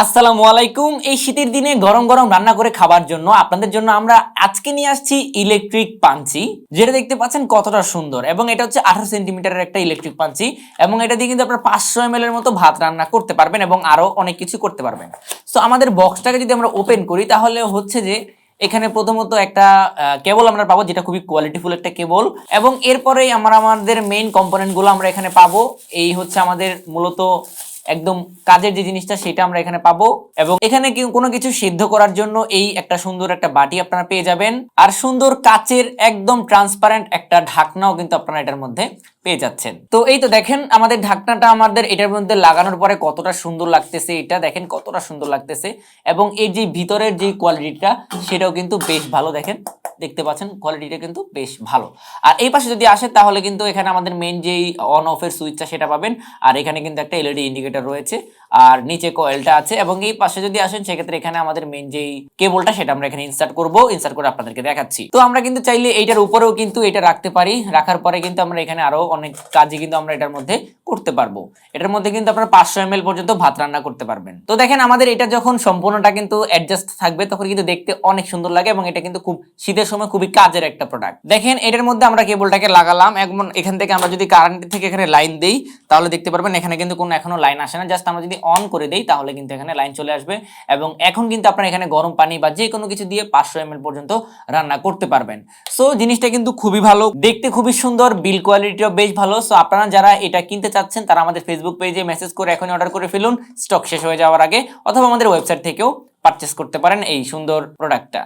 আসসালামু আলাইকুম। এই শীতের দিনে গরম গরম রান্না করে খাবার জন্য আপনাদের জন্য আমরা আজকে নিয়ে আসছি ইলেকট্রিক পাঞ্চি, যেটা দেখতে পাচ্ছেন কতটা সুন্দর। এবং এটা হচ্ছে 18 সেন্টিমিটারের একটা ইলেকট্রিক পাঞ্চি, এবং এটা দিয়ে কিন্তু আপনার 500 ml এর মতো ভাত রান্না করতে পারবেন এবং আরো অনেক কিছু করতে পারবেন। তো আমাদের বক্সটাকে যদি আমরা ওপেন করি তাহলে হচ্ছে যে এখানে প্রথমত একটা কেবল আমরা পাবো, যেটা খুবই কোয়ালিটিফুল একটা কেবল। এবং এরপরেই আমরা আমাদের মেইন কম্পোনেন্ট গুলো আমরা এখানে পাবো। এই হচ্ছে আমাদের মূলত একদম কাজের যে জিনিসটা সেটা আমরা এখানে পাবো। এবং এখানে কোনো কিছু সিদ্ধ করার জন্য এই একটা সুন্দর একটা বাটি আপনারা পেয়ে যাবেন, আর সুন্দর কাচের একদম ট্রান্সপারেন্ট একটা ঢাকনাও কিন্তু আপনারা এটার মধ্যে পেয়ে যাচ্ছেন। তো এই তো দেখেন আমাদের ঢাকনাটা আমাদের এটার মধ্যে লাগানোর পরে কতটা সুন্দর লাগতেছে, এটা দেখেন কতটা সুন্দর লাগতেছে। এবং এই যে ভিতরের যে কোয়ালিটিটা সেটাও কিন্তু বেশ ভালো, দেখেন দেখতে পাচ্ছেন কোয়ালিটিটা কিন্তু বেশ ভালো। আর এই পাশে যদি আসে তাহলে কিন্তু এখানে আমাদের মেইন যেই অন অফ এর সুইচটা সেটা পাবেন, আর এখানে কিন্তু একটা এলইডি ইন্ডিকেটর রয়েছে, আর নিচে কয়েলটা আছে। এবং এই পাশে যদি আসেন সেক্ষেত্রে এখানে আমাদের মেইন যেই কেবলটা সেটা আমরা এখানে ইনসার্ট করব, ইনসার্ট করে আপনাদেরকে দেখাচ্ছি। তো আমরা কিন্তু চাইলে এইটার উপরেও কিন্তু এটা রাখতে পারি, রাখার পরে কিন্তু আমরা এখানে আরো অনেক কাজই কিন্তু আমরা এটার মধ্যে করতে পারবো। এটার মধ্যে কিন্তু আপনারা 500 ml পর্যন্ত ভাত রান্না করতে পারবেন। তো দেখেন আমাদের এটা যখন সম্পূর্ণটা কিন্তু অ্যাডজাস্ট থাকবে তখন কিন্তু দেখতে অনেক সুন্দর লাগে, এবং এটা কিন্তু খুব শীতের সময় খুবই কাজের একটা প্রোডাক্ট। দেখেন এটার মধ্যে আমরা কেবলটাকে লাগালাম, এবং এখান থেকে আমরা যদি কারেন্ট থেকে এখানে লাইন দেই তাহলে দেখতে পারবেন এখানে কিন্তু কোনো এখনো লাইন আসে না। জাস্ট আমরা যদি অন করে দেই তাহলে কিন্তু এখানে লাইন চলে আসবে। এবং এখন কিন্তু আপনারা এখানে গরম পানি বা যে কোনো কিছু দিয়ে 500 ml পর্যন্ত রান্না করতে পারবেন। সো জিনিসটা কিন্তু খুবই ভালো, দেখতে খুবই সুন্দর, বিল কোয়ালিটিও বেশ ভালো। সো আপনারা যারা এটা কিনতে চাচ্ছেন তারা আমাদের ফেসবুক পেজে মেসেজ করে এখনই অর্ডার করে ফেলুন, স্টক শেষ হয়ে যাওয়ার আগে, অথবা আমাদের ওয়েবসাইট থেকেও পারচেস করতে পারেন এই সুন্দর প্রোডাক্টটা।